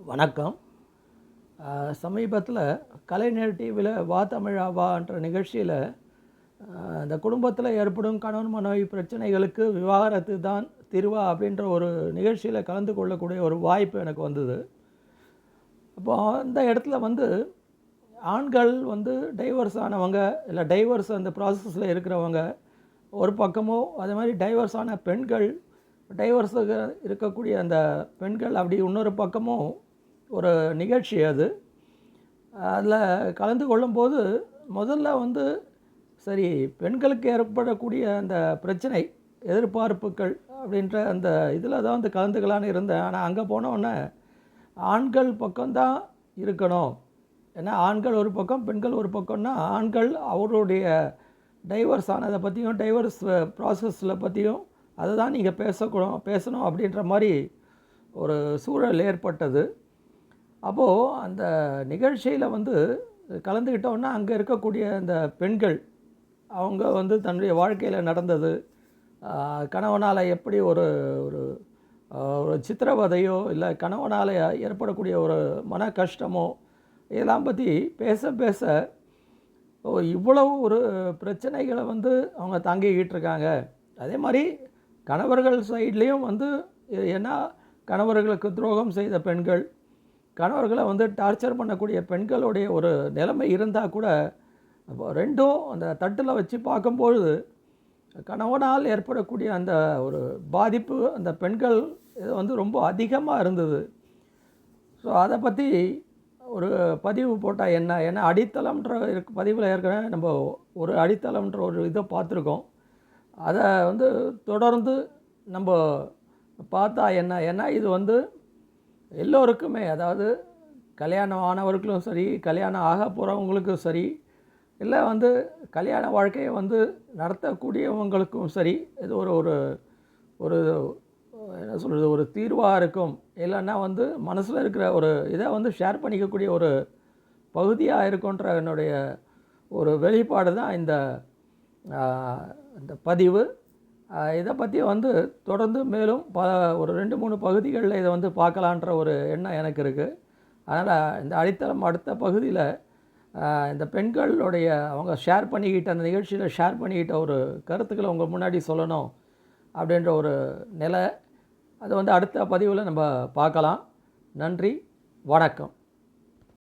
வணக்கம். சமீபத்தில் கலைஞர் டிவியில் வா தமிழா வான்ற நிகழ்ச்சியில் இந்த குடும்பத்தில் ஏற்படும் கணவன் மனைவி பிரச்சனைகளுக்கு விவாகரத்து தான் தீர்வா அப்படின்ற ஒரு நிகழ்ச்சியில் கலந்து கொள்ளக்கூடிய ஒரு வாய்ப்பு எனக்கு வந்தது. அப்போ அந்த இடத்துல ஆண்கள் டைவர்ஸ் ஆனவங்க, இல்லை டைவர்ஸ் அந்த ப்ராசஸில் இருக்கிறவங்க ஒரு பக்கமோ, அதே மாதிரி டைவர்ஸ் ஆன பெண்கள், டைவர்ஸுக்கு இருக்கக்கூடிய அந்த பெண்கள், அப்படி இன்னொரு பக்கமும் ஒரு நிகழ்ச்சி அது. அதில் கலந்து கொள்ளும்போது முதல்ல சரி, பெண்களுக்கு ஏற்படக்கூடிய அந்த பிரச்சனை, எதிர்பார்ப்புகள் அப்படின்ற அந்த இதில் தான் கலந்துக்கலான்னு இருந்தேன். ஆனால் அங்கே போனோடனே ஆண்கள் பக்கம்தான் இருக்கணும். ஏன்னா ஆண்கள் ஒரு பக்கம், பெண்கள் ஒரு பக்கம்னா, ஆண்கள் அவருடைய டைவர்ஸ் ஆனதை பற்றியும், டைவர்ஸ் ப்ராசஸில் பற்றியும் அதை தான் நீங்கள் பேசணும் அப்படின்ற மாதிரி ஒரு சூழல் ஏற்பட்டது. அப்போது அந்த நிகழ்ச்சியில் கலந்துக்கிட்டோன்னா அங்கே இருக்கக்கூடிய அந்த பெண்கள், அவங்க தன்னுடைய வாழ்க்கையில் நடந்தது, கணவனால் எப்படி ஒரு ஒரு ஒரு சித்திரவதையோ, இல்லை கணவனால் ஏற்படக்கூடிய ஒரு மன கஷ்டமோ, இதெல்லாம் பற்றி பேச இவ்வளவு ஒரு பிரச்சனைகளை அவங்க தாங்கிக்கிட்டு இருக்காங்க. அதே மாதிரி கணவர்கள் சைட்லேயும் ஏன்னா கணவர்களுக்கு துரோகம் செய்த பெண்கள், கணவர்களை டார்ச்சர் பண்ணக்கூடிய பெண்களுடைய ஒரு நிலைமை இருந்தால் கூட, அப்போ ரெண்டும் அந்த தட்டில் வச்சு பார்க்கும்பொழுது கணவனால் ஏற்படக்கூடிய அந்த ஒரு பாதிப்பு அந்த பெண்கள் இது ரொம்ப அதிகமாக இருந்தது. ஸோ அதை பற்றி ஒரு பதிவு போட்டால் என்ன, ஏன்னா அடித்தளம்ன்ற பதிவில் ஏற்கனவே நம்ம ஒரு அடித்தளம்ன்ற ஒரு இதை பார்த்துருக்கோம். அதை தொடர்ந்து நம்ம பார்த்தா என்ன, ஏன்னா இது எல்லோருக்குமே, அதாவது கல்யாணம் ஆனவர்களும் சரி, கல்யாணம் ஆக போகிறவங்களுக்கும் சரி, இல்லை கல்யாண வாழ்க்கையை நடத்தக்கூடியவங்களுக்கும் சரி, இது ஒரு ஒரு ஒரு என்ன சொல்கிறது, ஒரு தீர்வாக இருக்கும். இல்லைன்னா மனசில் இருக்கிற ஒரு இதை ஷேர் பண்ணிக்கக்கூடிய ஒரு பகுதியாக இருக்குன்ற என்னுடைய ஒரு வெளிப்பாடு தான் இந்த இந்த பதிவு. இதை பற்றி தொடர்ந்து மேலும் ஒரு 2-3 பகுதிகளில் இதை பார்க்கலான்ற ஒரு எண்ணம் எனக்கு இருக்குது. அதனால் இந்த அடித்தளம் அடுத்த பகுதியில் இந்த பெண்களுடைய அவங்க ஷேர் பண்ணிக்கிட்ட, அந்த நிகழ்ச்சியில் ஷேர் பண்ணிக்கிட்ட ஒரு கருத்துக்களை உங்கள் முன்னாடி சொல்லணும் அப்படின்ற ஒரு நிலை, அது அடுத்த பதிவில் நம்ம பார்க்கலாம். நன்றி, வணக்கம்.